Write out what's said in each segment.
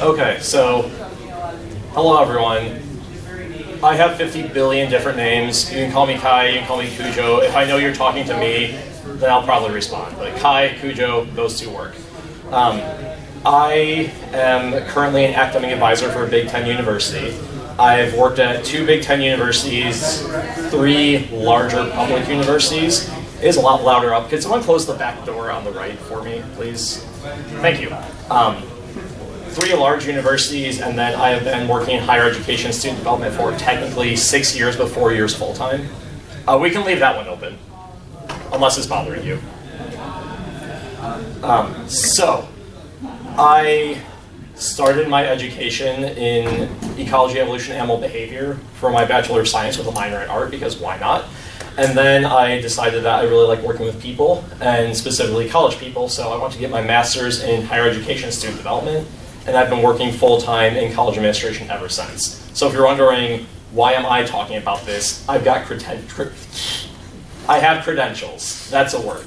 Okay, so hello everyone. I have 50 billion different names. You can call me Kai, you can call me Cujo. If I know you're talking to me, then I'll probably respond. But Kai, Cujo, those two work. I am currently an academic advisor for a Big Ten university. I've worked at 2 Big Ten universities, 3 larger public universities. It is a lot louder up. Could someone close the back door on the right for me, please? Thank you. 3 large universities, and then I have been working in higher education student development for technically 6 years, but 4 years full-time. We can leave that one open, unless it's bothering you. So, I started my education in ecology, evolution, animal behavior for my Bachelor of Science with a minor in art, because why not? And then I decided that I really like working with people, and specifically college people, so I want to get my master's in higher education student development, and I've been working full-time in college administration ever since. So if you're wondering, why am I talking about this? I've got I have credentials. That's a word.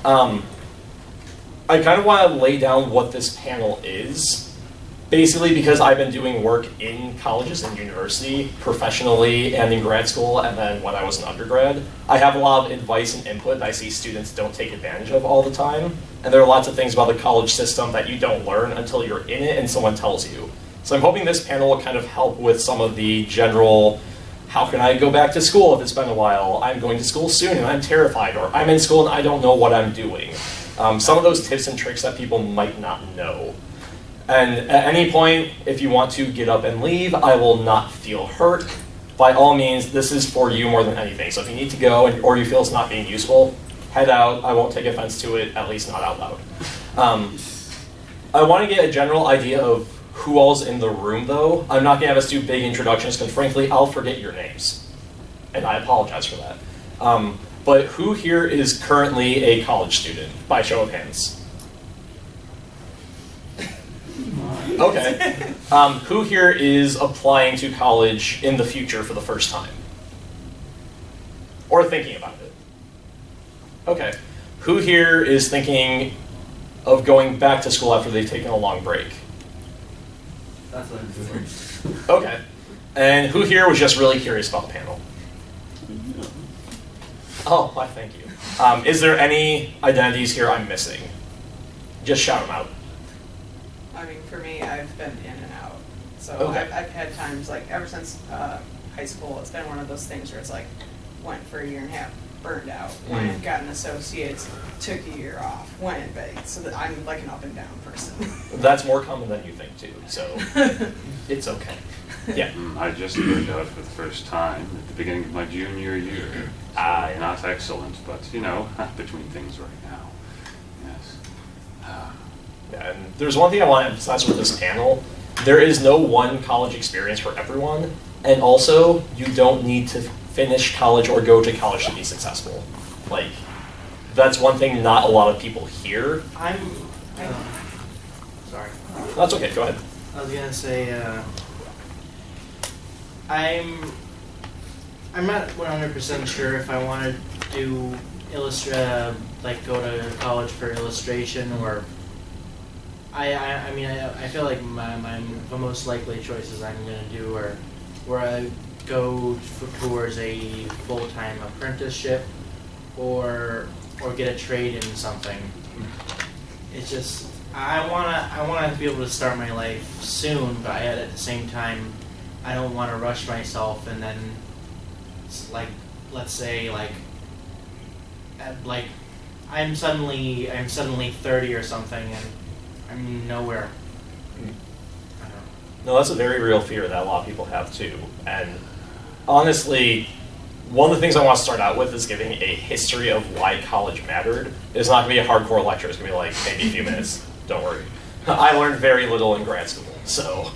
I kind of want to lay down what this panel is, basically because I've been doing work in colleges and university, professionally and in grad school, and then when I was an undergrad. I have a lot of advice and input that I see students don't take advantage of all the time, and there are lots of things about the college system that you don't learn until you're in it and someone tells you. So I'm hoping this panel will kind of help with some of the general, how can I go back to school if it's been a while? I'm going to school soon and I'm terrified, or I'm in school and I don't know what I'm doing. Some of those tips and tricks that people might not know. And at any point, if you want to get up and leave, I will not feel hurt. By all means, this is for you more than anything. So if you need to go or you feel it's not being useful, head out. I won't take offense to it, at least not out loud. I want to get a general idea of who all's in the room, though. I'm not going to have us do big introductions, because frankly, I'll forget your names. And I apologize for that. But who here is currently a college student, by show of hands? Okay. Who here is applying to college in the future for the first time? Or thinking about it? Okay. Who here is thinking of going back to school after they've taken a long break? That's what I'm doing. Okay. And who here was just really curious about the panel? Oh, why, thank you. Is there any identities here I'm missing? Just shout them out. I mean, for me, I've been in and out. So Okay. I've had times, like, ever since high school, it's been one of those things where it's like, went for a year and a half, burned out, went, got an associate's, took a year off, went and begged. So that I'm like an up and down person. That's more common than you think, too, so it's okay. Yeah. I just burned out for the first time at the beginning of my junior year. So not excellent, but, you know, between things right now. Yes. Yeah, and there's one thing I want to emphasize with this panel. There is no one college experience for everyone, and also, you don't need to finish college or go to college to be successful. Like, that's one thing not a lot of people hear. Sorry. That's okay, go ahead. I was gonna say, I'm not 100% sure if I want to do like go to college for illustration, or I mean I feel like the most likely choices I'm gonna do are where I go towards a full-time apprenticeship or get a trade in something. It's just I wanna be able to start my life soon, but at the same time I don't want to rush myself and then, like, let's say I'm suddenly 30 or something and I'm nowhere. I don't know. No, that's a very real fear that a lot of people have too. And honestly, one of the things I want to start out with is giving a history of why college mattered. It's not going to be a hardcore lecture. It's going to be like maybe a few minutes. Don't worry. I learned very little in grad school, so.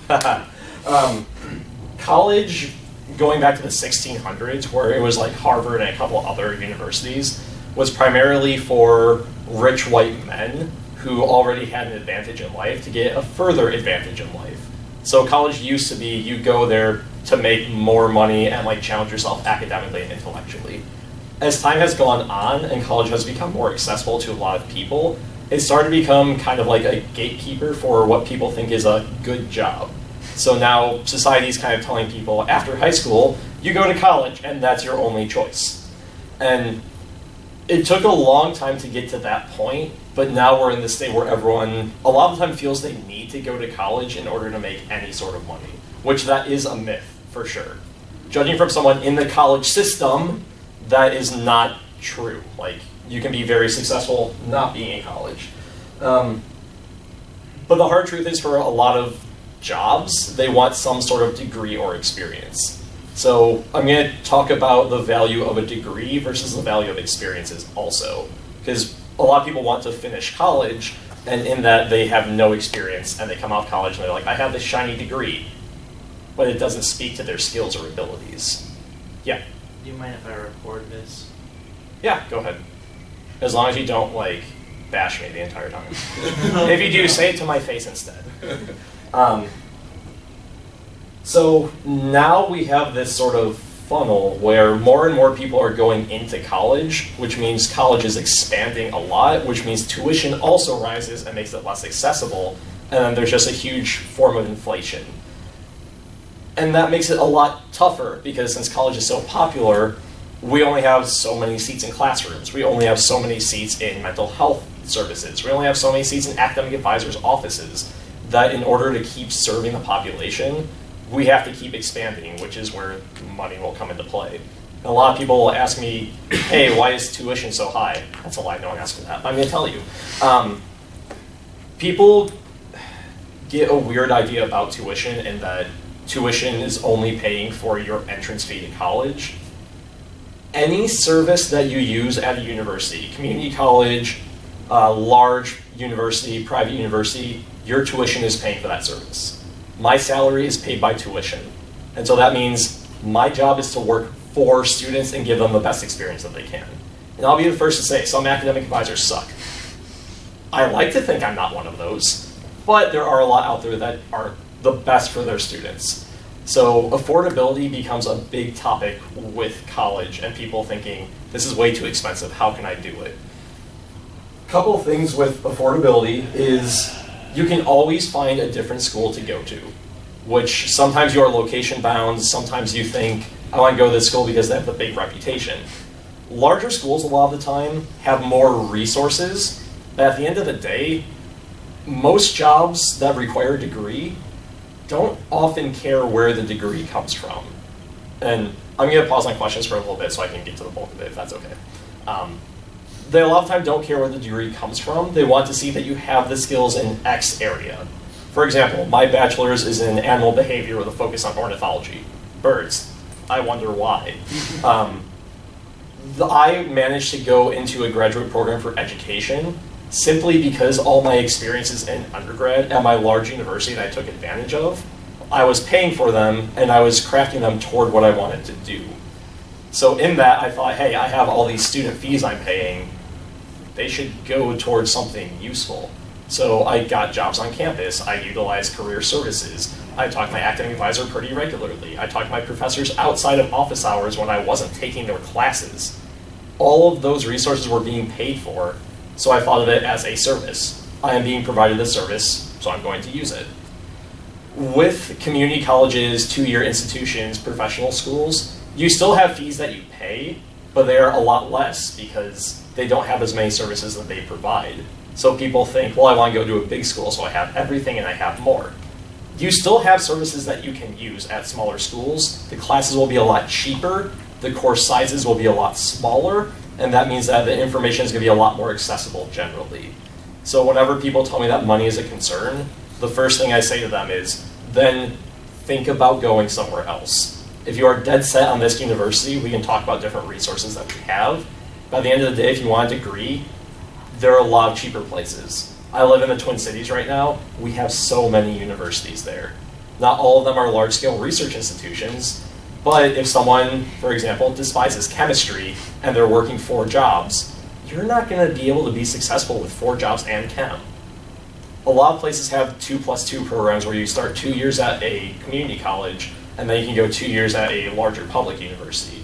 College, going back to the 1600s, where it was like Harvard and a couple other universities, was primarily for rich white men who already had an advantage in life to get a further advantage in life. So college used to be you go there to make more money and like challenge yourself academically and intellectually. As time has gone on and college has become more accessible to a lot of people, it started to become kind of like a gatekeeper for what people think is a good job. So now society is kind of telling people after high school, you go to college and that's your only choice. And it took a long time to get to that point, but now we're in this state where everyone, a lot of the time, feels they need to go to college in order to make any sort of money, which that is a myth, for sure. Judging from someone in the college system, that is not true. Like, you can be very successful not being in college. But the hard truth is, for a lot of jobs, they want some sort of degree or experience. So I'm going to talk about the value of a degree versus the value of experiences also. Because a lot of people want to finish college, and in that they have no experience, and they come out of college and they're like, I have this shiny degree, but it doesn't speak to their skills or abilities. Yeah? Do you mind if I record this? Yeah, go ahead. As long as you don't, like, bash me the entire time. If you do, say it to my face instead. So now we have this sort of funnel where more and more people are going into college, which means college is expanding a lot, which means tuition also rises and makes it less accessible, and then there's just a huge form of inflation. And that makes it a lot tougher, because since college is so popular, we only have so many seats in classrooms. We only have so many seats in mental health services. We only have so many seats in academic advisors' offices, that in order to keep serving the population, we have to keep expanding, which is where money will come into play. And a lot of people will ask me, hey, why is tuition so high? That's a lie, no one asked me that. I'm going to tell you. People get a weird idea about tuition, in that tuition is only paying for your entrance fee to college. Any service that you use at a university, community college, large university, private university, your tuition is paying for that service. My salary is paid by tuition. And so that means my job is to work for students and give them the best experience that they can. And I'll be the first to say, some academic advisors suck. I like to think I'm not one of those, but there are a lot out there that are the best for their students. So affordability becomes a big topic with college, and people thinking, this is way too expensive, how can I do it? A couple of things with affordability is you can always find a different school to go to, which sometimes you are location bound, sometimes you think, I want to go to this school because they have the big reputation. Larger schools, a lot of the time, have more resources, but at the end of the day, most jobs that require a degree don't often care where the degree comes from. And I'm going to pause on questions for a little bit so I can get to the bulk of it, if that's okay. They a lot of time don't care where the degree comes from. They want to see that you have the skills in X area. For example, my bachelor's is in animal behavior with a focus on ornithology. Birds. I wonder why. I managed to go into a graduate program for education simply because all my experiences in undergrad at my large university that I took advantage of, I was paying for them and I was crafting them toward what I wanted to do. So in that, I thought, hey, I have all these student fees I'm paying. They should go towards something useful. So I got jobs on campus. I utilized career services. I talked to my academic advisor pretty regularly. I talked to my professors outside of office hours when I wasn't taking their classes. All of those resources were being paid for, so I thought of it as a service. I am being provided a service, so I'm going to use it. With community colleges, two-year institutions, professional schools, you still have fees that you pay, but they are a lot less because they don't have as many services that they provide. So people think, well, I want to go to a big school, so I have everything and I have more. You still have services that you can use at smaller schools. The classes will be a lot cheaper, the course sizes will be a lot smaller, and that means that the information is going to be a lot more accessible generally. So whenever people tell me that money is a concern, the first thing I say to them is, then think about going somewhere else. If you are dead set on this university, we can talk about different resources that we have. By the end of the day, if you want a degree, there are a lot of cheaper places. I live in the Twin Cities right now. We have so many universities there. Not all of them are large-scale research institutions, but if someone, for example, despises chemistry and they're working 4 jobs, you're not going to be able to be successful with 4 jobs and chem. A lot of places have 2+2 programs where you start 2 years at a community college and then you can go 2 years at a larger public university.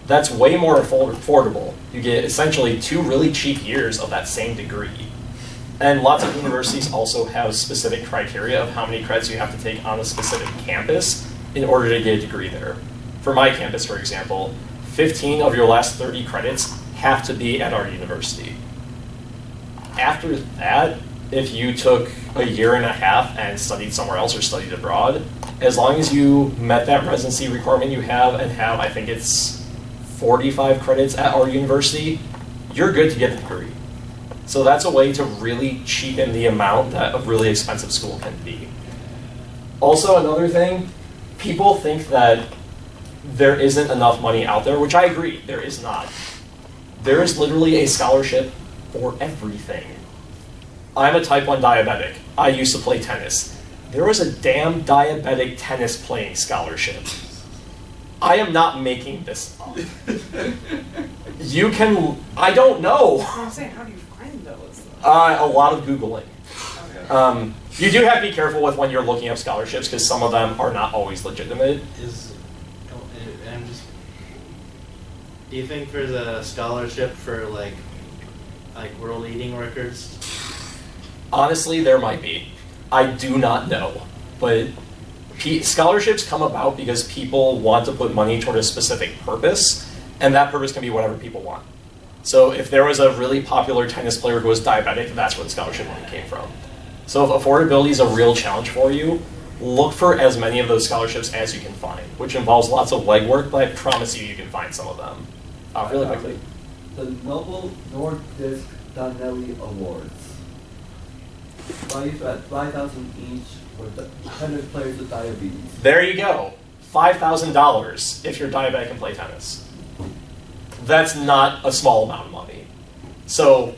That's way more affordable. You get essentially 2 really cheap years of that same degree. And lots of universities also have specific criteria of how many credits you have to take on a specific campus in order to get a degree there. For my campus, for example, 15 of your last 30 credits have to be at our university. After that, if you took a year and a half and studied somewhere else or studied abroad, as long as you met that residency requirement you have and have, I think it's 45 credits at our university, you're good to get the degree. So that's a way to really cheapen the amount that a really expensive school can be. Also, another thing, people think that there isn't enough money out there, which I agree, there is not. There is literally a scholarship for everything. I'm a type 1 diabetic. I used to play tennis. There was a damn diabetic tennis playing scholarship. I am not making this up. You can, I don't know. That's what I'm saying, how do you find those? A lot of Googling. Okay. You do have to be careful with when you're looking up scholarships because some of them are not always legitimate. I'm just. Do you think there's a scholarship for like world eating records? Honestly, there might be. I do not know. But scholarships come about because people want to put money toward a specific purpose, and that purpose can be whatever people want. So if there was a really popular tennis player who was diabetic, that's where the scholarship money came from. So if affordability is a real challenge for you, look for as many of those scholarships as you can find, which involves lots of legwork, but I promise you, you can find some of them. Really quickly. The Noble Nordisk Donnelly Awards. Valued at $5,000 each for tennis players with diabetes. There you go. $5,000 if you're diabetic and play tennis. That's not a small amount of money. So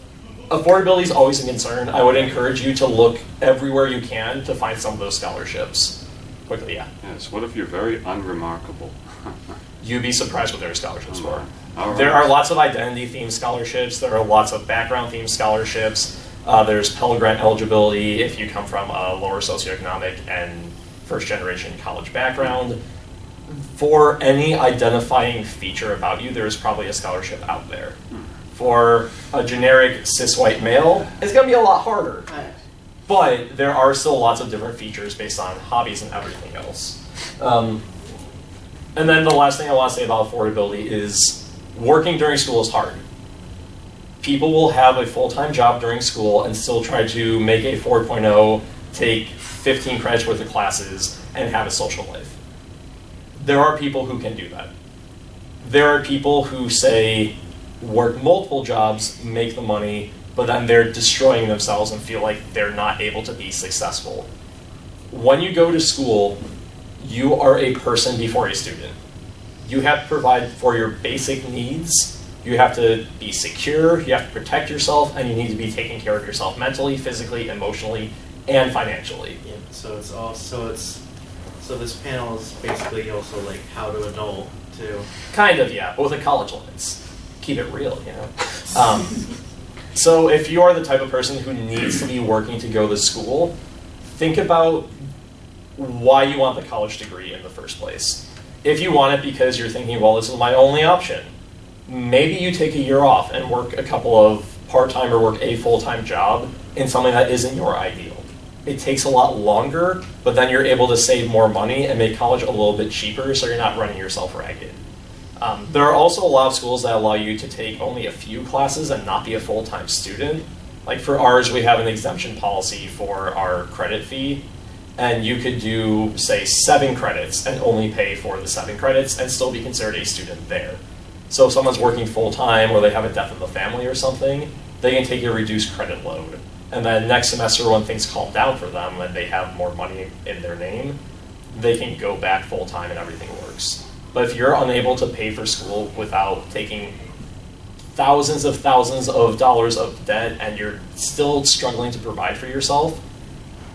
affordability is always a concern. I would encourage you to look everywhere you can to find some of those scholarships. Quickly, yeah. Yes, what if you're very unremarkable? You'd be surprised what there are scholarships for. All right. There are lots of identity-themed scholarships. There are lots of background-themed scholarships. There's Pell Grant eligibility if you come from a lower socioeconomic and first-generation college background. For any identifying feature about you, there is probably a scholarship out there. For a generic cis-white male, it's going to be a lot harder. But there are still lots of different features based on hobbies and everything else. And then the last thing I want to say about affordability is working during school is hard. People will have a full-time job during school and still try to make a 4.0, take 15 credits worth of classes, and have a social life. There are people who can do that. There are people who say, work multiple jobs, make the money, but then they're destroying themselves and feel like they're not able to be successful. When you go to school, you are a person before a student. You have to provide for your basic needs. You have to be secure, you have to protect yourself, and you need to be taking care of yourself mentally, physically, emotionally, and financially. Yeah, so it's also so this panel is basically also like how to adult too. Kind of, yeah, but with a college lens. Keep it real, you know. So if you are the type of person who needs to be working to go to school, think about why you want the college degree in the first place. If you want it because you're thinking, well, this is my only option, maybe you take a year off and work a couple of part-time or work a full-time job in something that isn't your ideal. It takes a lot longer, but then you're able to save more money and make college a little bit cheaper so you're not running yourself ragged. There are also a lot of schools that allow you to take only a few classes and not be a full-time student. Like for ours, we have an exemption policy for our credit fee, and you could do, say, 7 credits and only pay for the 7 credits and still be considered a student there. So if someone's working full-time or they have a death of the family or something, they can take a reduced credit load. And then next semester when things calm down for them and they have more money in their name, they can go back full-time and everything works. But if you're unable to pay for school without taking thousands of dollars of debt and you're still struggling to provide for yourself,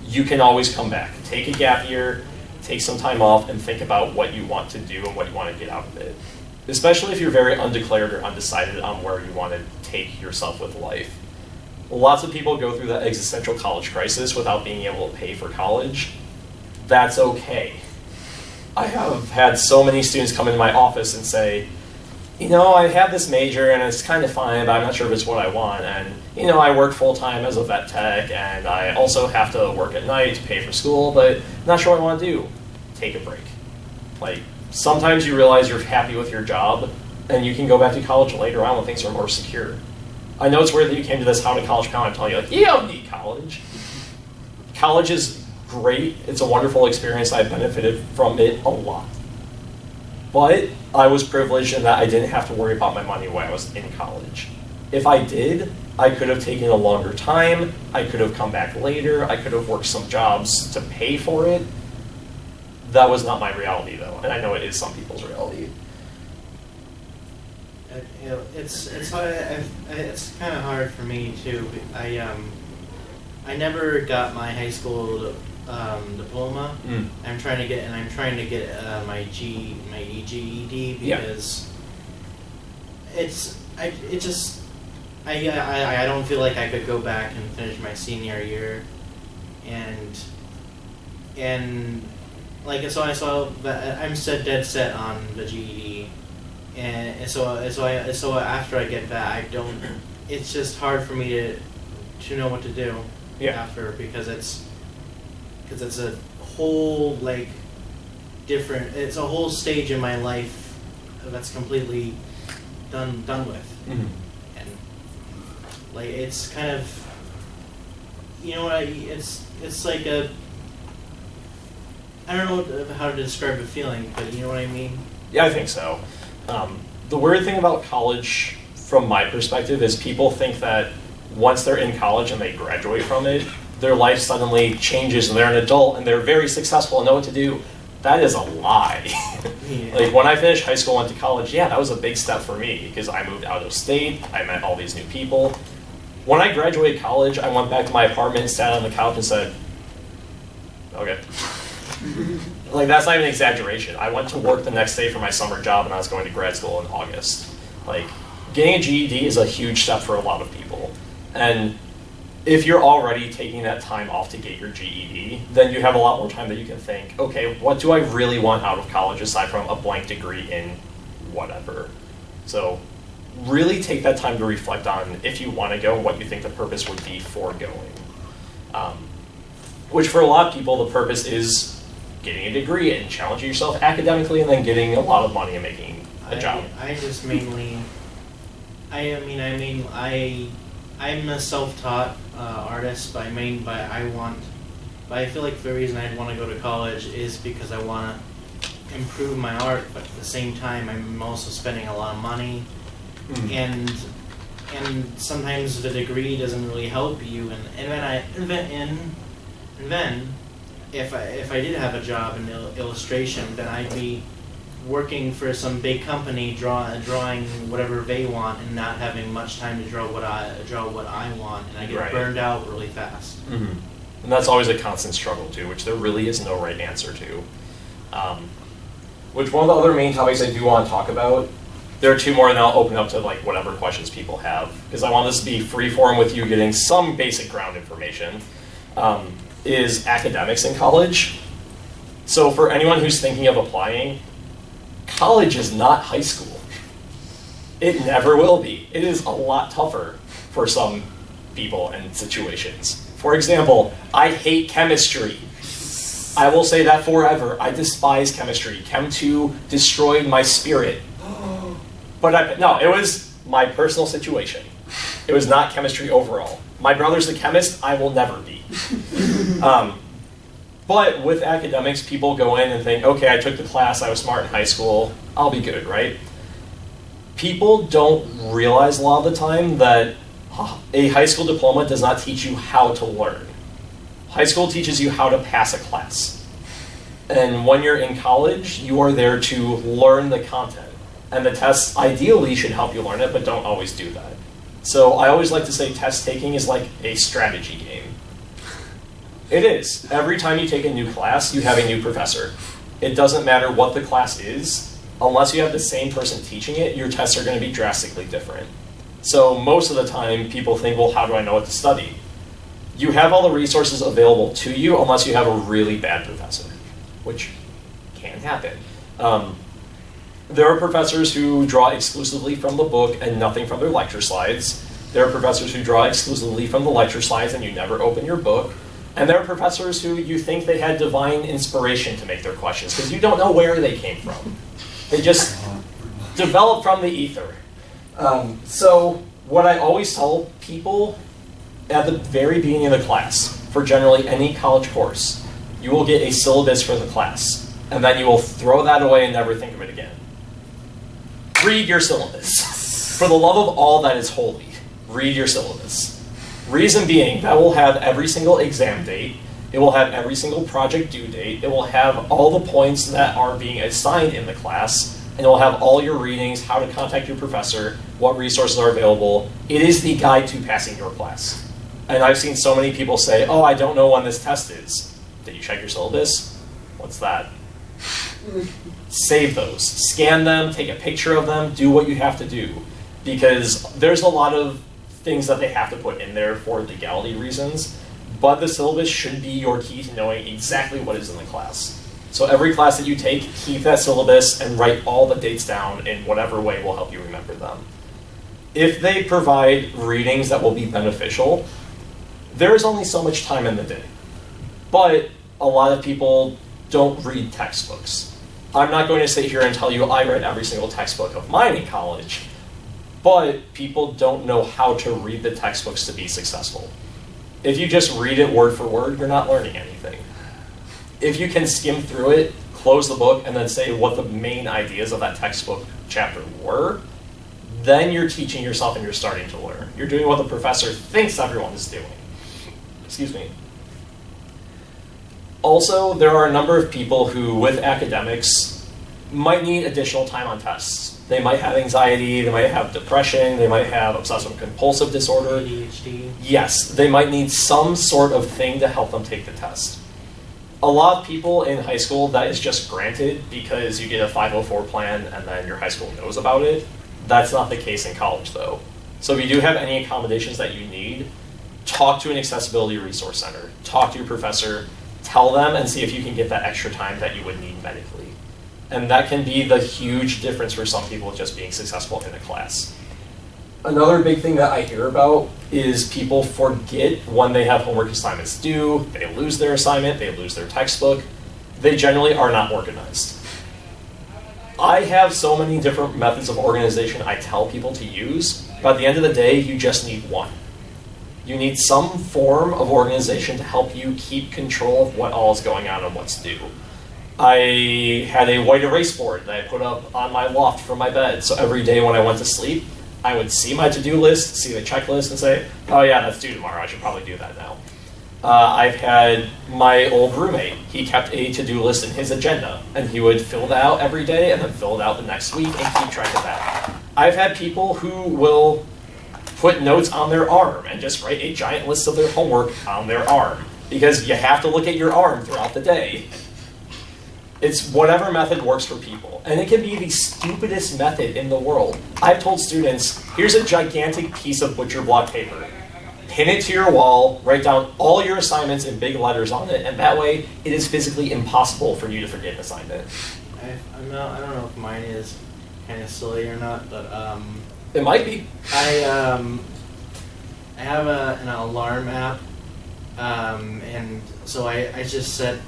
you can always come back. Take a gap year, take some time off, and think about what you want to do and what you want to get out of it. Especially if you're very undeclared or undecided on where you want to take yourself with life. Lots of people go through that existential college crisis without being able to pay for college. That's okay. I have had so many students come into my office and say, I have this major and it's kind of fine, but I'm not sure if it's what I want. And, I work full-time as a vet tech, and I also have to work at night to pay for school, but not sure what I want to do. Take a break. Like, sometimes you realize you're happy with your job, and you can go back to college later on when things are more secure. I know it's weird that you came to this how to college panel. I'm telling you, like, you don't need college. College is great. It's a wonderful experience. I benefited from it a lot. But I was privileged in that I didn't have to worry about my money when I was in college. If I did, I could have taken a longer time. I could have come back later. I could have worked some jobs to pay for it. That was not my reality, though, and I know it is some people's reality. It's kind of hard for me too. I never got my high school diploma. I'm trying to get my GED because I don't feel like I could go back and finish my senior year, and like so I'm dead set on the GED, and so after I get back, it's just hard for me to know what to do after, because it's a whole it's a whole stage in my life that's completely done with. And it's kind of, it's like I don't know how to describe the feeling, but you know what I mean? Yeah, I think so. The weird thing about college, from my perspective, is people think that once they're in college and they graduate from it, their life suddenly changes and they're an adult and they're very successful and know what to do. That is a lie. Yeah. Like, when I finished high school and went to college, that was a big step for me because I moved out of state, I met all these new people. When I graduated college, I went back to my apartment, sat on the couch and said, okay. Like, that's not even an exaggeration. I went to work the next day for my summer job and I was going to grad school in August. Like, getting a GED is a huge step for a lot of people. And if you're already taking that time off to get your GED, then you have a lot more time that you can think, okay, what do I really want out of college aside from a blank degree in whatever? So really take that time to reflect on if you want to go and what you think the purpose would be for going. Which for a lot of people, the purpose is getting a degree and challenging yourself academically and then getting a lot of money and making a job. I'm a self-taught artist, but I feel like the reason I'd want to go to college is because I want to improve my art, but at the same time, I'm also spending a lot of money, and sometimes the degree doesn't really help you, and then if I did have a job in illustration, then I'd be working for some big company, drawing whatever they want, and not having much time to draw what I want, and I get burned out really fast. And that's always a constant struggle too, which there really is no right answer to. Which one of the other main topics I do want to talk about, there are two more, and I'll open up to whatever questions people have, because I want this to be free form with you getting some basic ground information. Is academics in college. So for anyone who's thinking of applying, college is not high school. It never will be. It is a lot tougher for some people and situations. For example, I hate chemistry. I will say that forever. I despise chemistry. Chem 2 destroyed my spirit. But no, it was my personal situation. It was not chemistry overall. My brother's a chemist, I will never be. But with academics, people go in and think, okay, I took the class, I was smart in high school, I'll be good, right? People don't realize a lot of the time that a high school diploma does not teach you how to learn. High school teaches you how to pass a class. And when you're in college, you are there to learn the content. And the tests ideally should help you learn it, but don't always do that. So I always like to say test taking is like a strategy game. It is. Every time you take a new class, you have a new professor. It doesn't matter what the class is. Unless you have the same person teaching it, your tests are going to be drastically different. So most of the time, people think, well, how do I know what to study? You have all the resources available to you unless you have a really bad professor, which can happen. There are professors who draw exclusively from the book and nothing from their lecture slides. There are professors who draw exclusively from the lecture slides and you never open your book. And there are professors who you think they had divine inspiration to make their questions because you don't know where they came from. They just develop from the ether. So what I always tell people at the very beginning of the class, for generally any college course, you will get a syllabus for the class, and then you will throw that away and never think of it again. Read your syllabus. For the love of all that is holy, read your syllabus. Reason being, that will have every single exam date, it will have every single project due date, it will have all the points that are being assigned in the class, and it will have all your readings, how to contact your professor, what resources are available. It is the guide to passing your class. And I've seen so many people say, oh, I don't know when this test is. Did you check your syllabus? What's that? Save those. Scan them, take a picture of them, do what you have to do. Because there's a lot of things that they have to put in there for legality reasons, but the syllabus should be your key to knowing exactly what is in the class. So every class that you take, keep that syllabus and write all the dates down in whatever way will help you remember them. If they provide readings that will be beneficial, there is only so much time in the day. But a lot of people don't read textbooks. I'm not going to sit here and tell you I read every single textbook of mine in college, but people don't know how to read the textbooks to be successful. If you just read it word for word, you're not learning anything. If you can skim through it, close the book, and then say what the main ideas of that textbook chapter were, then you're teaching yourself and you're starting to learn. You're doing what the professor thinks everyone is doing. Excuse me. Also, there are a number of people who, with academics, might need additional time on tests. They might have anxiety, they might have depression, they might have obsessive-compulsive disorder. ADHD. Yes, they might need some sort of thing to help them take the test. A lot of people in high school, that is just granted because you get a 504 plan and then your high school knows about it. That's not the case in college, though. So if you do have any accommodations that you need, talk to an accessibility resource center. Talk to your professor. Tell them and see if you can get that extra time that you would need medically. And that can be the huge difference for some people just being successful in a class. Another big thing that I hear about is people forget when they have homework assignments due, they lose their assignment, they lose their textbook. They generally are not organized. I have so many different methods of organization I tell people to use, but at the end of the day, you just need one. You need some form of organization to help you keep control of what all is going on and what's due. I had a white erase board that I put up on my loft from my bed, so every day when I went to sleep, I would see my to-do list, see the checklist, and say, oh yeah, that's due tomorrow, I should probably do that now. I've had my old roommate, he kept a to-do list in his agenda, and he would fill that out every day, and then fill it out the next week, and keep track of that. I've had people who will put notes on their arm, and just write a giant list of their homework on their arm, because you have to look at your arm throughout the day. It's whatever method works for people. And it can be the stupidest method in the world. I've told students, here's a gigantic piece of butcher block paper. Pin it to your wall, write down all your assignments in big letters on it, and that way it is physically impossible for you to forget an assignment. I don't know if mine is kind of silly or not, but It might be. I have an alarm app, and so I just set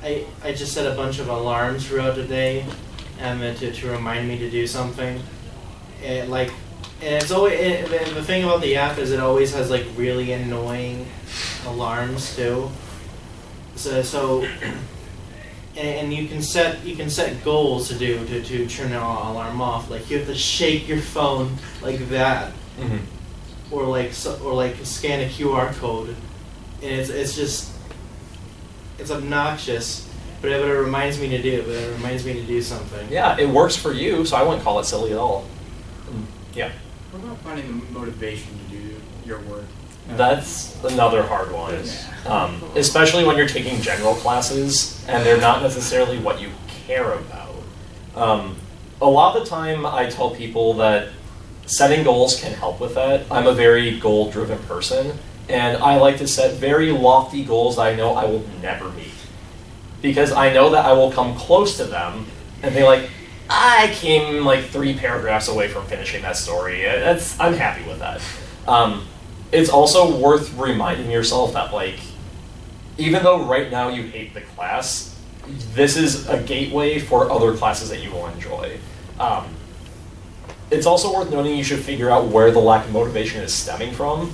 a bunch of alarms throughout the day, to remind me to do something. And it's always the thing about the app is it always has like really annoying alarms too. So and you can set goals to turn the alarm off. Like you have to shake your phone like that, Mm-hmm. or scan a QR code, and it's obnoxious, but it reminds me to do it. But it reminds me to do something. Yeah, it works for you, so I wouldn't call it silly at all. Yeah. What about finding the motivation to do your work? That's another hard one, especially when you're taking general classes and they're not necessarily what you care about. A lot of the time I tell people that setting goals can help with that. I'm a very goal-driven person, and I like to set very lofty goals that I know I will never meet. Because I know that I will come close to them and be like, I came like 3 paragraphs away from finishing that story. I'm happy with that. It's also worth reminding yourself that, like, even though right now you hate the class, this is a gateway for other classes that you will enjoy. It's also worth noting you should figure out where the lack of motivation is stemming from.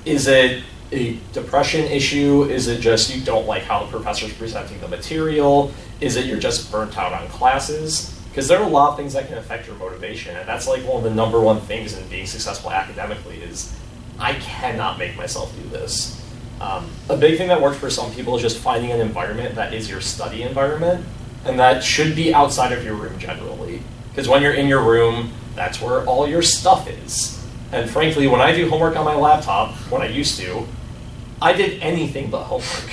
Is it a depression issue? Is it just you don't like how the professor's presenting the material? Is it you're just burnt out on classes? Because there are a lot of things that can affect your motivation, and that's like one of the number one things in being successful academically is I cannot make myself do this. A big thing that works for some people is just finding an environment that is your study environment, and that should be outside of your room generally. Because when you're in your room, that's where all your stuff is. And frankly, when I do homework on my laptop, when I used to, I did anything but homework.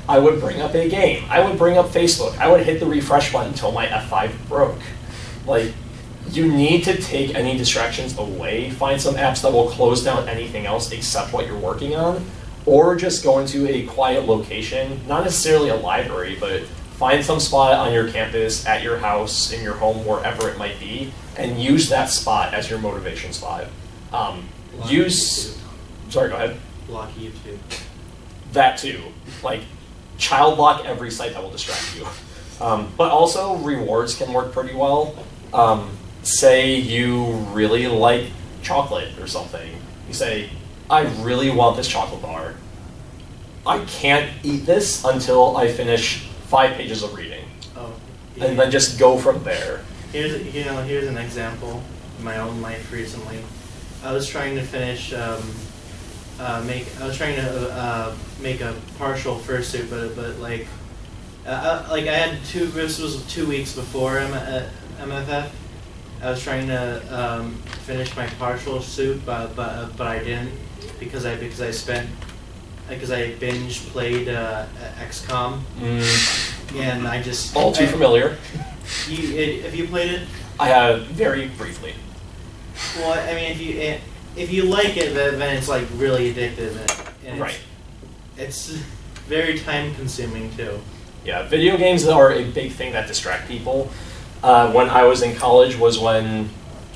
I would bring up a game. I would bring up Facebook. I would hit the refresh button until my F5 broke. Like, you need to take any distractions away, find some apps that will close down anything else except what you're working on, or just go into a quiet location, not necessarily a library, but find some spot on your campus, at your house, in your home, wherever it might be, and use that spot as your motivation spot. Sorry, go ahead. Block YouTube. That too. Like, child lock every site that will distract you. But also, rewards can work pretty well. Say you really like chocolate or something. You say, I really want this chocolate bar. I can't eat this until I finish 5 pages of reading. Oh. And then just go from there. Here's an example in my own life recently. I was trying to finish make a partial fursuit, but I had this was 2 weeks before MFF. I was trying to finish my partial suit, but I didn't because I binge played XCOM, and I just All too familiar. Have you played it? I have very briefly. Well, I mean, if you like it, then it's like really addictive, and Right. It's very time consuming too. Yeah, video games are a big thing that distract people. When I was in college was when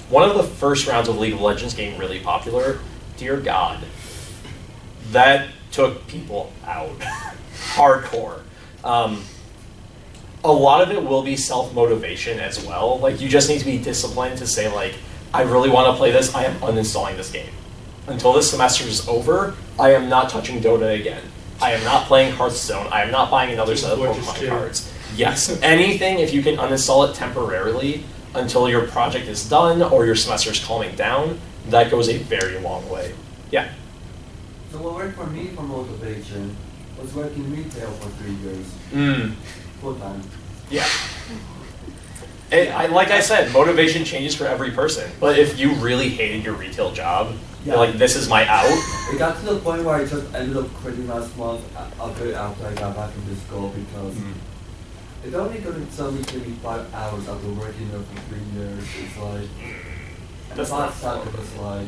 one of the first rounds of League of Legends getting really popular. Dear God, that took people out. Hardcore. A lot of it will be self-motivation as well. Like, you just need to be disciplined to say, like, I really want to play this, I am uninstalling this game. Until this semester is over, I am not touching Dota again. I am not playing Hearthstone. I am not buying another set of Pokemon cards. Yes, anything, if you can uninstall it temporarily until your project is done or your semester is calming down, that goes a very long way. Yeah. So what worked for me for motivation was working retail for 3 years. Full time. Yeah. Like I said, motivation changes for every person. But if you really hated your retail job, you're like, this is my out. It got to the point where I just ended up quitting last month after I got back into school because it's only going to tell me 25 hours after working there for 3 years. It's like, That's the not last time it was like,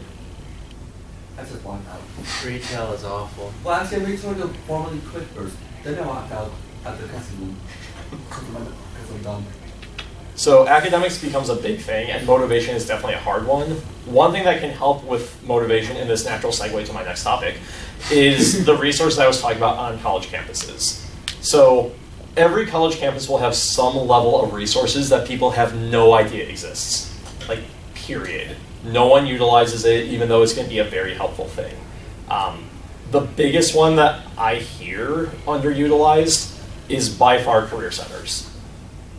I just walked out. Retail is awful. Well, actually, we sort of formally quit first. Then I walked out at the casino because I'm done. So academics becomes a big thing, and motivation is definitely a hard one. One thing that can help with motivation, in this natural segue to my next topic, is the resources I was talking about on college campuses. So every college campus will have some level of resources that people have no idea exists. Like, period. No one utilizes it, even though it's going to be a very helpful thing. The biggest one that I hear underutilized is by far career centers.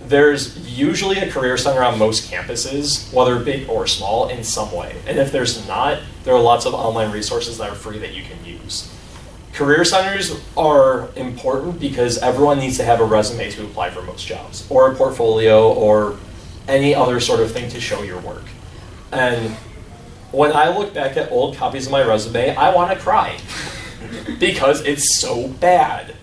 There's usually a career center on most campuses, whether big or small, in some way. And if there's not, there are lots of online resources that are free that you can use. Career centers are important because everyone needs to have a resume to apply for most jobs, or a portfolio, or any other sort of thing to show your work. And when I look back at old copies of my resume, I want to cry because it's so bad.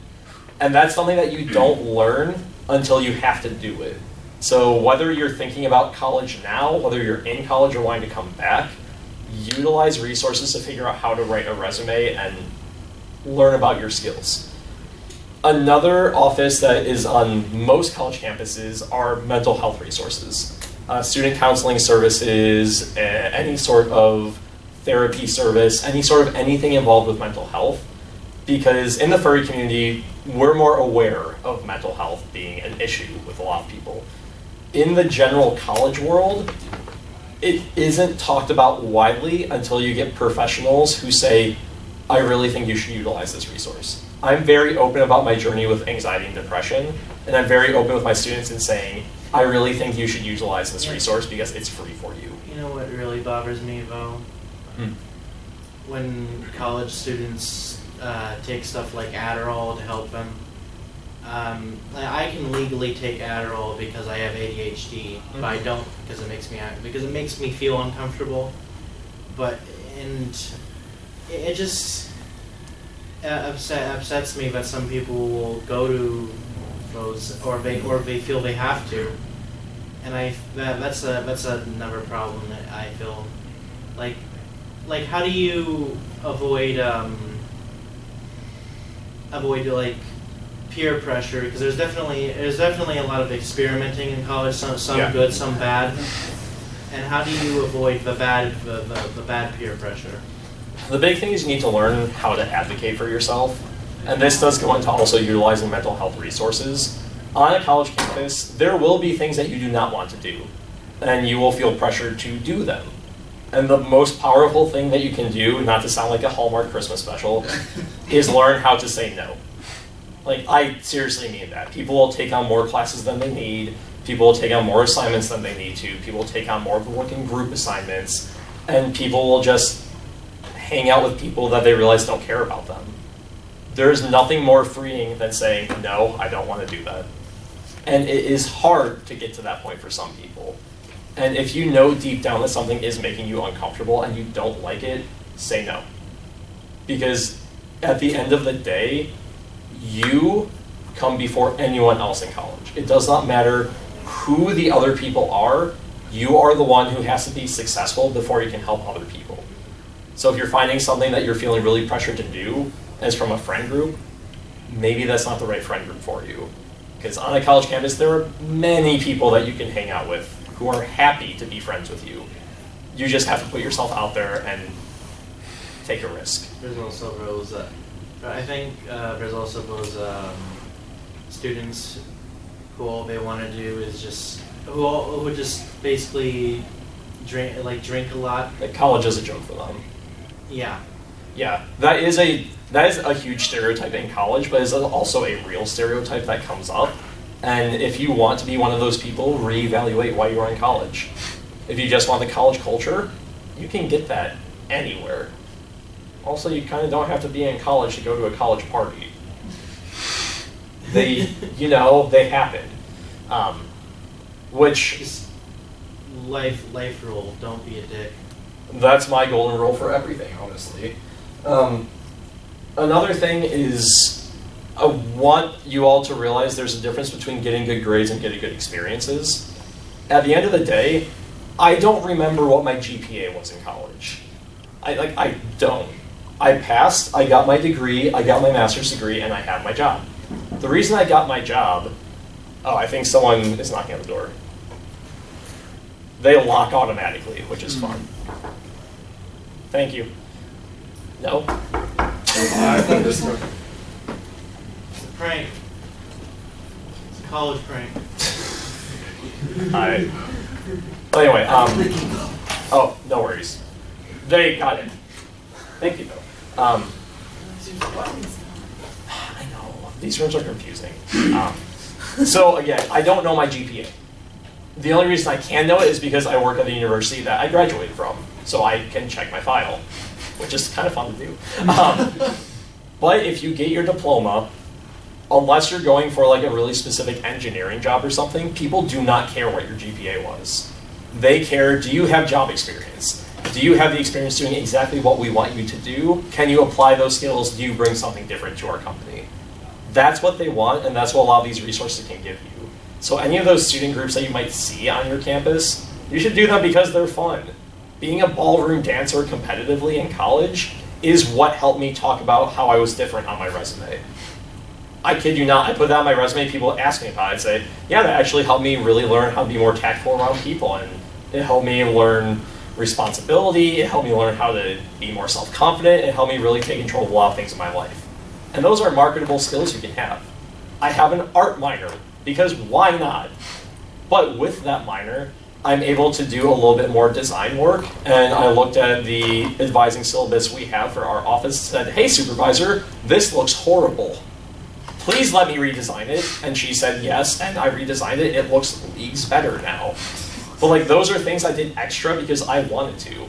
And that's something that you don't learn until you have to do it. So whether you're thinking about college now, whether you're in college or wanting to come back, utilize resources to figure out how to write a resume and learn about your skills. Another office that is on most college campuses are mental health resources. student counseling services, any sort of therapy service, any sort of anything involved with mental health. Because in the furry community, we're more aware of mental health being an issue with a lot of people. In the general college world, it isn't talked about widely until you get professionals who say, I really think you should utilize this resource. I'm very open about my journey with anxiety and depression, and I'm very open with my students in saying, I really think you should utilize this resource because it's free for you. You know what really bothers me, though? When college students take stuff like Adderall to help them. I can legally take Adderall because I have ADHD, but I don't because it makes me feel uncomfortable. But it just upsets me that some people will go to those or they feel they have to, and that's another problem that I feel like how do you avoid like peer pressure, because there's definitely a lot of experimenting in college, some good, some bad, and how do you avoid the bad peer pressure? The big thing is you need to learn how to advocate for yourself, and this does go into also utilizing mental health resources. On a college campus, there will be things that you do not want to do, and you will feel pressured to do them. And the most powerful thing that you can do, not to sound like a Hallmark Christmas special, is learn how to say no. Like, I seriously mean that. People will take on more classes than they need. People will take on more assignments than they need to. People will take on more of the working group assignments. And people will just hang out with people that they realize don't care about them. There's nothing more freeing than saying, no, I don't want to do that. And it is hard to get to that point for some people. And if you know deep down that something is making you uncomfortable and you don't like it, say no. Because at the end of the day, you come before anyone else in college. It does not matter who the other people are, you are the one who has to be successful before you can help other people. So if you're finding something that you're feeling really pressured to do, as from a friend group, maybe that's not the right friend group for you. Because on a college campus, there are many people that you can hang out with who are happy to be friends with you. You just have to put yourself out there and take a risk. There's also those, I think there's also those students who all they want to do is just, who just basically drink a lot. Like, college is a joke for them. Yeah. Yeah, that is a huge stereotype in college, but it's also a real stereotype that comes up. And if you want to be one of those people, reevaluate why you're in college. If you just want the college culture, you can get that anywhere. Also, you kind of don't have to be in college to go to a college party. They happen. Which... Just life rule, don't be a dick. That's my golden rule for everything, honestly. Another thing is, I want you all to realize there's a difference between getting good grades and getting good experiences. At the end of the day, I don't remember what my GPA was in college. I don't. I passed, I got my degree, I got my master's degree, and I had my job. The reason I got my job, I think someone is knocking on the door. They lock automatically, which is fun. Thank you. No? It's a prank. It's a college prank. Anyway, oh, no worries. They got it. Thank you, though. I know, these rooms are confusing. So again, I don't know my GPA. The only reason I can know it is because I work at the university that I graduated from, so I can check my file, which is kind of fun to do. But if you get your diploma, unless you're going for like a really specific engineering job or something, people do not care what your GPA was. They care, do you have job experience? Do you have the experience doing exactly what we want you to do? Can you apply those skills? Do you bring something different to our company? That's what they want, and that's what a lot of these resources can give you. So any of those student groups that you might see on your campus, you should do them because they're fun. Being a ballroom dancer competitively in college is what helped me talk about how I was different on my resume. I kid you not, I put that on my resume, people ask me about it. I'd say, yeah, that actually helped me really learn how to be more tactful around people, and it helped me learn responsibility, it helped me learn how to be more self-confident, it helped me really take control of a lot of things in my life. And those are marketable skills you can have. I have an art minor, because why not? But with that minor, I'm able to do a little bit more design work, and I looked at the advising syllabus we have for our office and said, hey supervisor, this looks horrible. Please let me redesign it. And she said yes, and I redesigned it. It looks leagues better now. But like, those are things I did extra because I wanted to.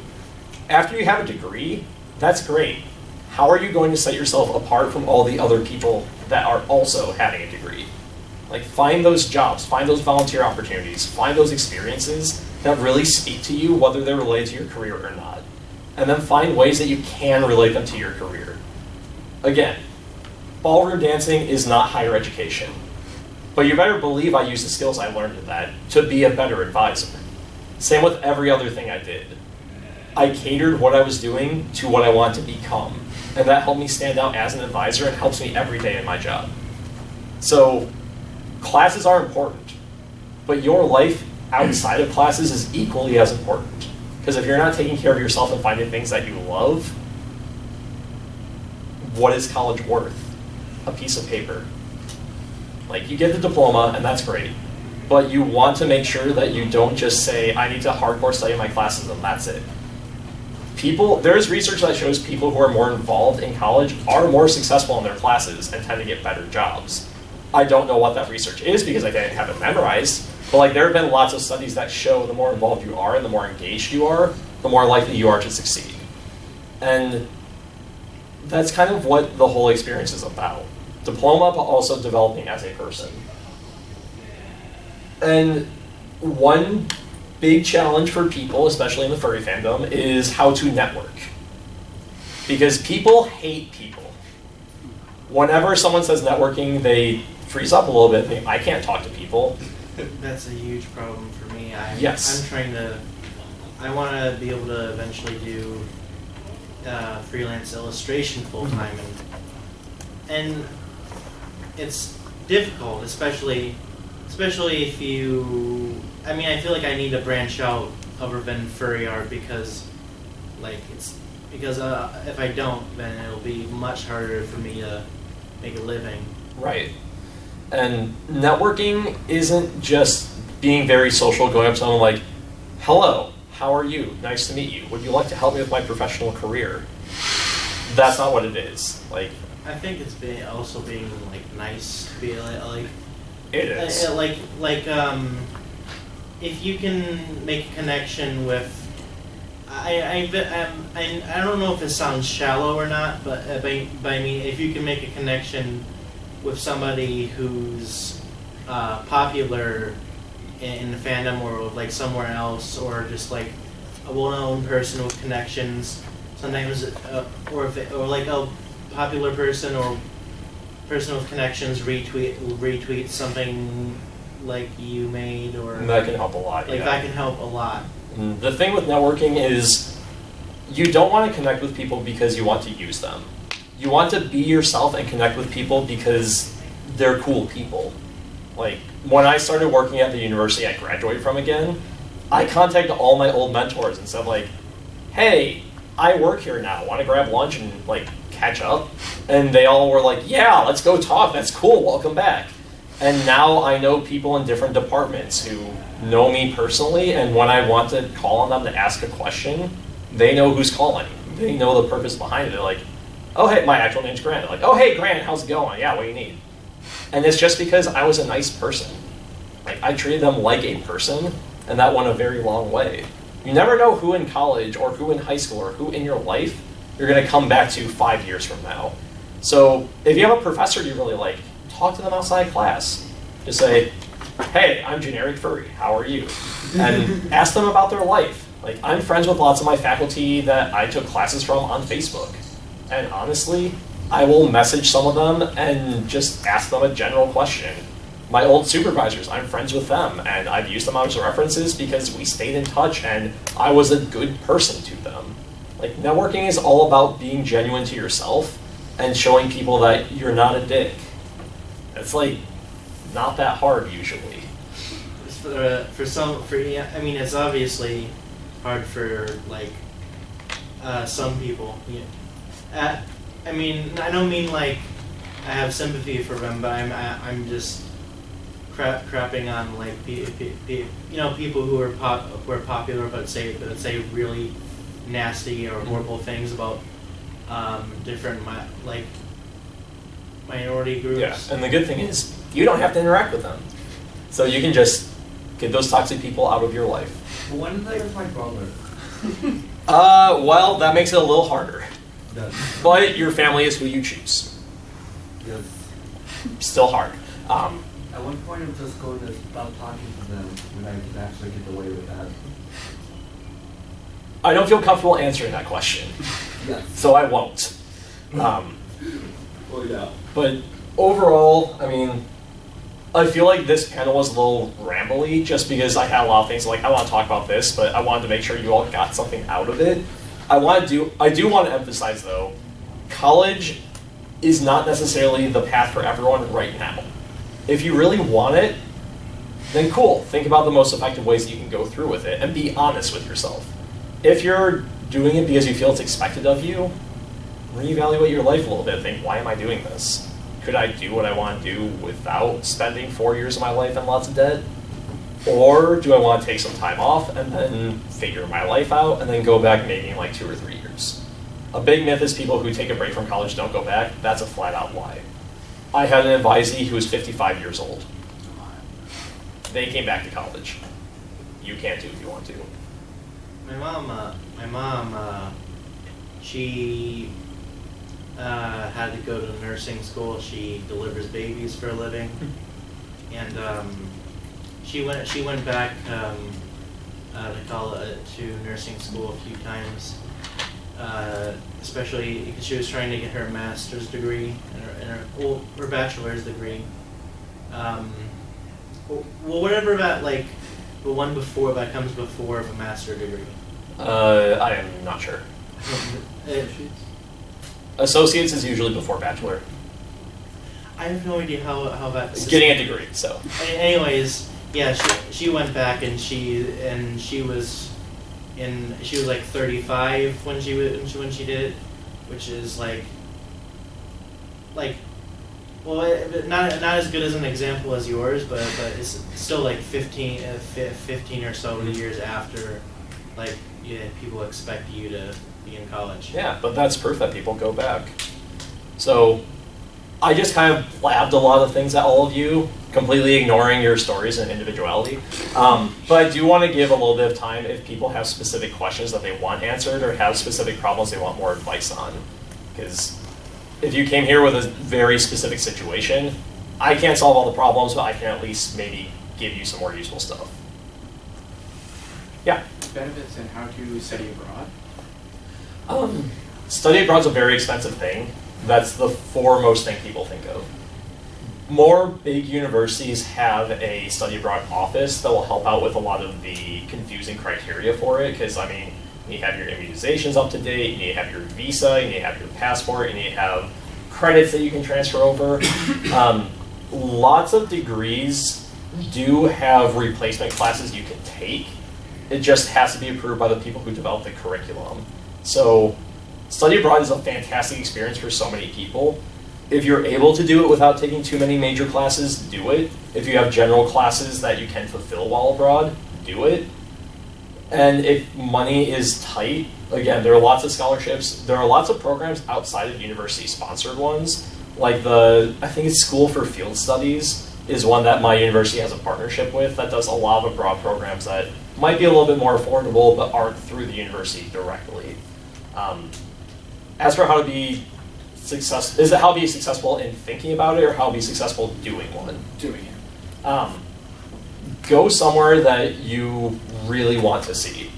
After you have a degree, that's great. How are you going to set yourself apart from all the other people that are also having a degree? Like, find those jobs, find those volunteer opportunities, find those experiences that really speak to you, whether they're related to your career or not. And then find ways that you can relate them to your career. Again, ballroom dancing is not higher education. But you better believe I used the skills I learned in that to be a better advisor. Same with every other thing I did. I catered what I was doing to what I want to become. And that helped me stand out as an advisor and helps me every day in my job. So, classes are important, but your life outside of classes is equally as important. Because if you're not taking care of yourself and finding things that you love, what is college worth? A piece of paper. Like, you get the diploma, and that's great, but you want to make sure that you don't just say, I need to hardcore study my classes and that's it. There's research that shows people who are more involved in college are more successful in their classes and tend to get better jobs. I don't know what that research is because I didn't have it memorized, but like, there have been lots of studies that show the more involved you are and the more engaged you are, the more likely you are to succeed. And that's kind of what the whole experience is about. Diploma, but also developing as a person. And one big challenge for people, especially in the furry fandom, is how to network. Because people hate people. Whenever someone says networking, they freeze up a little bit and think, I can't talk to people. That's a huge problem for me. Yes. I want to be able to eventually do freelance illustration full time, and it's difficult, especially if you. I mean, I feel like I need to branch out other than furry art because if I don't, then it'll be much harder for me to make a living. Right. And networking isn't just being very social, going up to someone like, hello, how are you? Nice to meet you. Would you like to help me with my professional career? That's not what it is. Like, I think it's also being like nice to be like. It is. If you can make a connection with, I don't know if it sounds shallow or not, but I mean, if you can make a connection with somebody who's popular in the fandom or like somewhere else, or just like a well-known person with connections, sometimes, or like a popular person or person with connections retweet something like you made, or that can help a lot. Like, yeah. that can help a lot. The thing with networking is you don't want to connect with people because you want to use them. You want to be yourself and connect with people because they're cool people. Like, when I started working at the university I graduated from again, I contacted all my old mentors and said like, hey, I work here now, want to grab lunch and like catch up? And they all were like, yeah, let's go talk, that's cool, welcome back. And now I know people in different departments who know me personally, and when I want to call on them to ask a question, they know who's calling. They know the purpose behind it. They're like, oh hey, my actual name's Grant. They're like, oh hey Grant, how's it going? Yeah, what do you need? And it's just because I was a nice person. Like, I treated them like a person, and that went a very long way. You never know who in college or who in high school or who in your life you're going to come back to 5 years from now. So if you have a professor you really like, talk to them outside class. Just say, hey, I'm generic furry, how are you? And ask them about their life. Like, I'm friends with lots of my faculty that I took classes from on Facebook. And honestly, I will message some of them and just ask them a general question. My old supervisors, I'm friends with them, and I've used them as references because we stayed in touch and I was a good person to them. Like, networking is all about being genuine to yourself and showing people that you're not a dick. It's like not that hard usually. I mean, it's obviously hard for like some people. I mean, I don't mean like I have sympathy for them, but I'm just crapping on like people who are popular but say really nasty or horrible things about different like minority groups. Yeah, and the good thing is you don't have to interact with them, so you can just get those toxic people out of your life. But when did I get my brother? Well, that makes it a little harder. Yes. But your family is who you choose. Yes. Still hard. At one point, I'm just going to stop talking to them when I can actually get away with that. I don't feel comfortable answering that question, Yes. so I won't. Oh yeah. But overall, I mean, I feel like this panel was a little rambly just because I had a lot of things like I want to talk about this, but I wanted to make sure you all got something out of it. I do want to emphasize though, college is not necessarily the path for everyone right now. If you really want it, then cool. Think about the most effective ways that you can go through with it and be honest with yourself. If you're doing it because you feel it's expected of you, reevaluate your life a little bit. Think, why am I doing this? Could I do what I want to do without spending 4 years of my life in lots of debt? Or do I want to take some time off and then figure my life out and then go back maybe in like 2 or 3 years? A big myth is people who take a break from college don't go back. That's a flat out lie. I had an advisee who was 55 years old. They came back to college. You can't do if you want to. My mom, she had to go to nursing school. She delivers babies for a living, and she went back to nursing school a few times, especially because she was trying to get her master's degree and her bachelor's degree. Well, whatever that like the one before that comes before the master degree. I am not sure. Associates is usually before bachelor. I have no idea how that's Getting a degree, so. Anyways, yeah, she went back and she was like 35 when she did it, which is like well, not as good as an example as yours, but it's still like 15 or so years after, like, yeah, people expect you to be in college. Yeah, but that's proof that people go back. So I just kind of blabbed a lot of things at all of you, completely ignoring your stories and individuality. But I do want to give a little bit of time if people have specific questions that they want answered or have specific problems they want more advice on. Because if you came here with a very specific situation, I can't solve all the problems, but I can at least maybe give you some more useful stuff. Yeah? Benefits and how to study abroad? Study abroad is a very expensive thing. That's the foremost thing people think of. More big universities have a study abroad office that will help out with a lot of the confusing criteria for it, because, I mean, you need to have your immunizations up to date, you need to have your visa, you need to have your passport, you need to have credits that you can transfer over. Lots of degrees do have replacement classes you can take. It just has to be approved by the people who develop the curriculum. So study abroad is a fantastic experience for so many people. If you're able to do it without taking too many major classes, do it. If you have general classes that you can fulfill while abroad, do it. And if money is tight, again, there are lots of scholarships. There are lots of programs outside of university-sponsored ones. Like I think it's School for Field Studies is one that my university has a partnership with that does a lot of abroad programs that might be a little bit more affordable but aren't through the university directly. As for how to be successful, is it how to be successful in thinking about it or how to be successful doing one? Doing it. Go somewhere that you really want to see.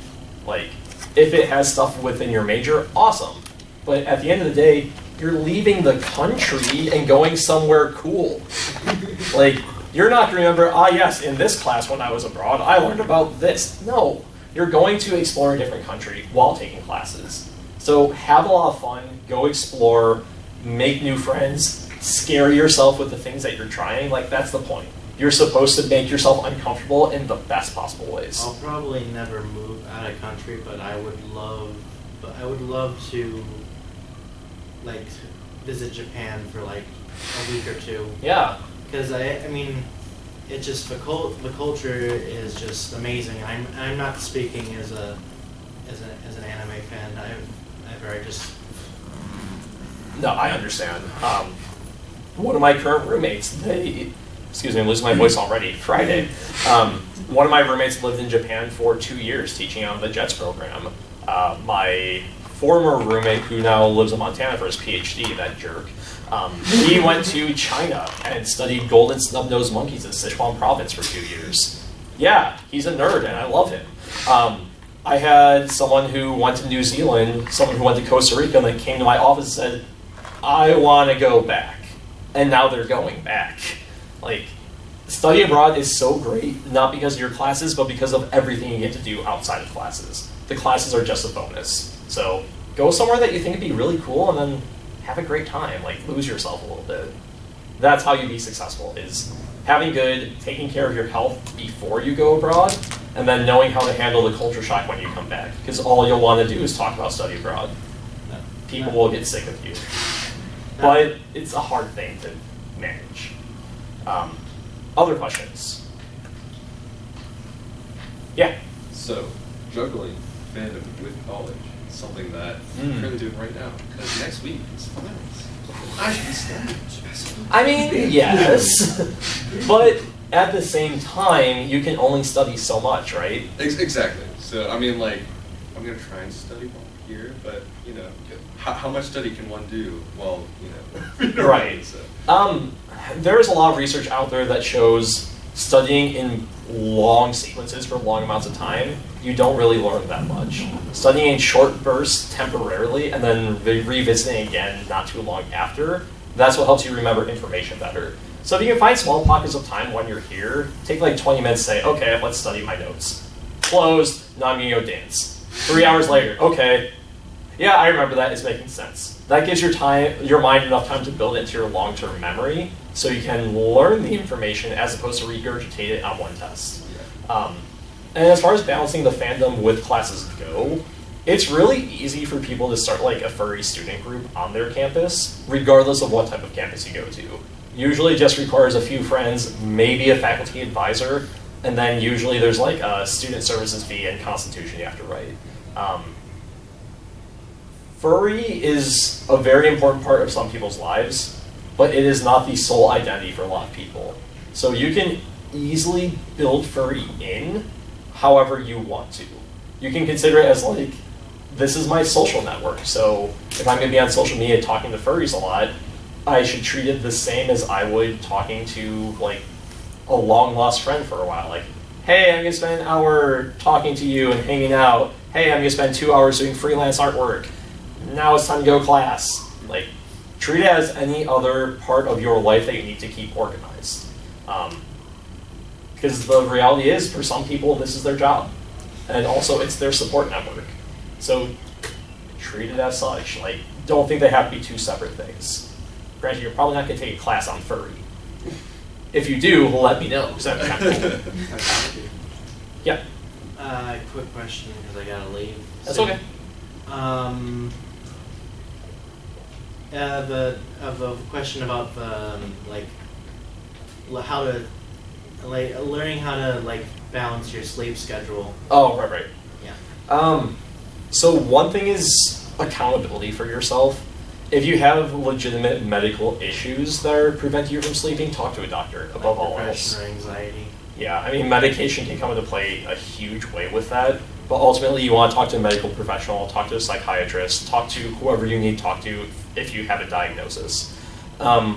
Like, if it has stuff within your major, awesome. But at the end of the day, you're leaving the country and going somewhere cool. Like, you're not going to remember, yes, in this class when I was abroad, I learned about this. No, you're going to explore a different country while taking classes. So have a lot of fun, go explore, make new friends, scare yourself with the things that you're trying. Like, that's the point. You're supposed to make yourself uncomfortable in the best possible ways. I'll probably never move out of country, but I would love to like visit Japan for like a week or two. Yeah. Because I mean, it just the culture is just amazing. I'm not speaking as an anime fan. I just. No, I understand. One of my current roommates, excuse me, I'm losing my voice already, Friday. One of my roommates lived in Japan for 2 years teaching on the JETS program. My former roommate, who now lives in Montana for his PhD, that jerk, he went to China and studied golden snub-nosed monkeys in Sichuan province for 2 years. Yeah, he's a nerd and I love him. I had someone who went to New Zealand, someone who went to Costa Rica, and then came to my office and said, I want to go back. And now they're going back. Like, study abroad is so great, not because of your classes, but because of everything you get to do outside of classes. The classes are just a bonus. So go somewhere that you think would be really cool and then have a great time. Like, lose yourself a little bit. That's how you be successful, is having good, taking care of your health before you go abroad, and then knowing how to handle the culture shock when you come back. Because all you'll want to do is talk about study abroad. People will get sick of you. But it's a hard thing to manage. Other questions? Yeah. So, juggling fandom with college is something that I'm currently doing right now. Because next week is finals. I should be studying. I mean, yes. But at the same time, you can only study so much, right? Exactly. So, I mean, like, I'm going to try and study while I'm here, but, you know, how much study can one do while, you know, Right. So. There's a lot of research out there that shows studying in long sequences for long amounts of time, you don't really learn that much. Studying in short bursts temporarily and then revisiting again not too long after, that's what helps you remember information better. So if you can find small pockets of time when you're here, take like 20 minutes, say, okay, let's study my notes. Closed, now I'm gonna go dance. 3 hours later, okay, yeah, I remember that, it's making sense. That gives your mind enough time to build it into your long-term memory, so you can learn the information as opposed to regurgitate it on one test. And as far as balancing the fandom with classes go, it's really easy for people to start like a furry student group on their campus, regardless of what type of campus you go to. Usually it just requires a few friends, maybe a faculty advisor, and then usually there's like a student services fee and constitution you have to write. Furry is a very important part of some people's lives, but it is not the sole identity for a lot of people. So you can easily build furry in however you want to. You can consider it as like, this is my social network, so if I'm going to be on social media talking to furries a lot, I should treat it the same as I would talking to like a long lost friend for a while. Like, hey, I'm going to spend an hour talking to you and hanging out. Hey, I'm going to spend 2 hours doing freelance artwork. Now it's time to go to class. Like, treat it as any other part of your life that you need to keep organized. Because the reality is, for some people, this is their job. And also, it's their support network. So, treat it as such. Like, don't think they have to be two separate things. Granted, you're probably not going to take a class on furry. If you do, let me know, because that'd be kind of cool. Yeah. Quick question, because I gotta leave. That's okay. The question about the how to learning how to like balance your sleep schedule. Oh, right. Yeah. So one thing is accountability for yourself. If you have legitimate medical issues that are preventing you from sleeping, talk to a doctor above all else. Depression or anxiety. Yeah, I mean, medication can come into play a huge way with that, but ultimately you want to talk to a medical professional, talk to a psychiatrist, talk to whoever you need to talk to if you have a diagnosis. A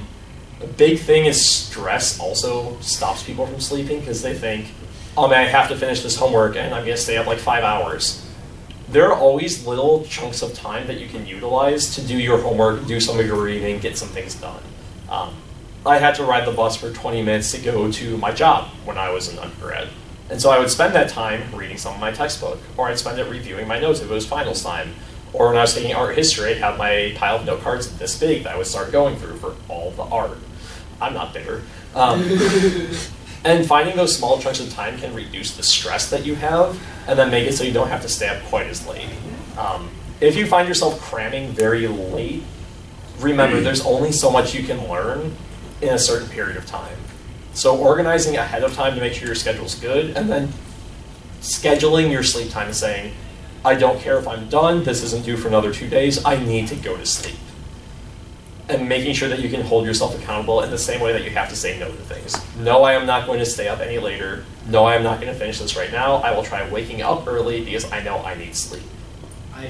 big thing is stress also stops people from sleeping because they think, oh man, I have to finish this homework and I'm going to stay up like 5 hours. There are always little chunks of time that you can utilize to do your homework, do some of your reading, get some things done. I had to ride the bus for 20 minutes to go to my job when I was an undergrad. And so I would spend that time reading some of my textbook, or I'd spend it reviewing my notes if it was finals time, Or when I was taking art history, I'd have my pile of note cards this big that I would start going through for all the art. I'm not bitter. And finding those small chunks of time can reduce the stress that you have, and then make it so you don't have to stay up quite as late. If you find yourself cramming very late, remember there's only so much you can learn in a certain period of time. So organizing ahead of time to make sure your schedule's good, and then scheduling your sleep time and saying, I don't care if I'm done, this isn't due for another 2 days, I need to go to sleep. And making sure that you can hold yourself accountable in the same way that you have to say no to things. No, I am not going to stay up any later. No, I am not going to finish this right now. I will try waking up early because I know I need sleep. I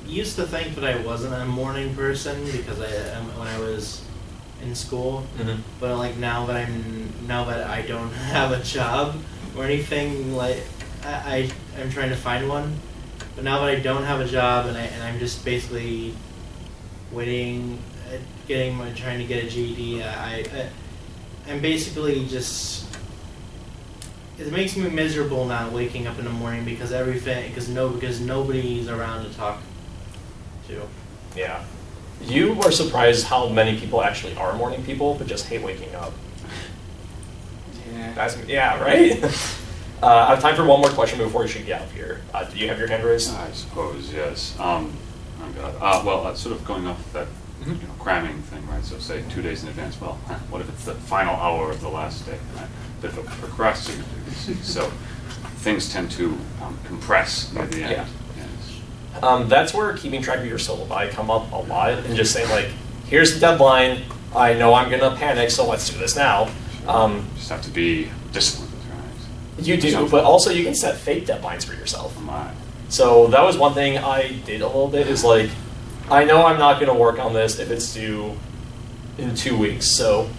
used to think that I wasn't a morning person because when I was in school, but like now that I don't have a job or anything, like I'm trying to find one. But now that I don't have a job and I'm just basically waiting, trying to get a GED, I'm basically just. It makes me miserable not waking up in the morning because nobody's around to talk to. Yeah. You are surprised how many people actually are morning people, but just hate waking up. Yeah. Right? I have time for one more question before we should get out of here. Do you have your hand raised? I suppose, yes. Oh God. Well, sort of going off that cramming thing, right? So say 2 days in advance. Well, what if it's the final hour of the last day? Right? Bit of a procrastinator, you see. So things tend to compress near the end. Yeah. Yes. That's where keeping track of your syllabi come up a lot, and just saying like, here's the deadline. I know I'm gonna panic, so let's do this now. Just have to be disciplined, right? You do, but also you can set fake deadlines for yourself. Oh my. So that was one thing I did a little bit, is like, I know I'm not going to work on this if it's due in 2 weeks, so,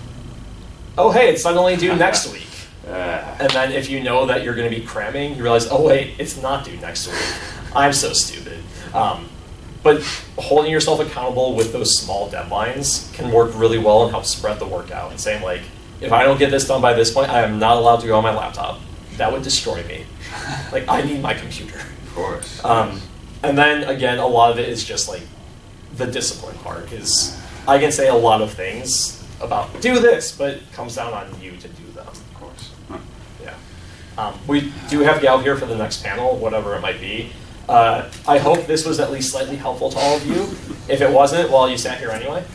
oh hey, it's suddenly due next week. And then if you know that you're going to be cramming, you realize, oh wait, it's not due next week. I'm so stupid. But holding yourself accountable with those small deadlines can work really well and help spread the work out. And saying like, if I don't get this done by this point, I am not allowed to go on my laptop. That would destroy me. Like, I need my computer. Of course. And then, again, a lot of it is just, like, the discipline part. Because I can say a lot of things about, do this, but it comes down on you to do them. Of course. Huh. Yeah. We do have Gal here for the next panel, whatever it might be. I hope this was at least slightly helpful to all of you. If it wasn't, well, you sat here anyway.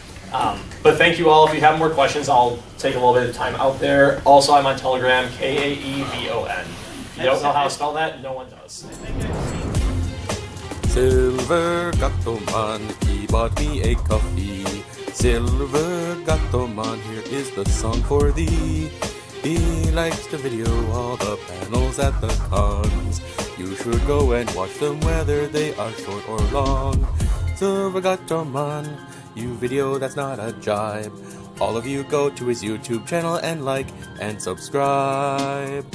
But thank you all. If you have more questions, I'll take a little bit of time out there. Also, I'm on Telegram, Kaevon. If you don't know how to spell that, no one does. Silver Gatoman, he bought me a coffee. Silver Gatoman, here is the song for thee. He likes to video all the panels at the cons. You should go and watch them whether they are short or long. Silver Gatoman, you video that's not a jibe. All of you go to his YouTube channel and like and subscribe.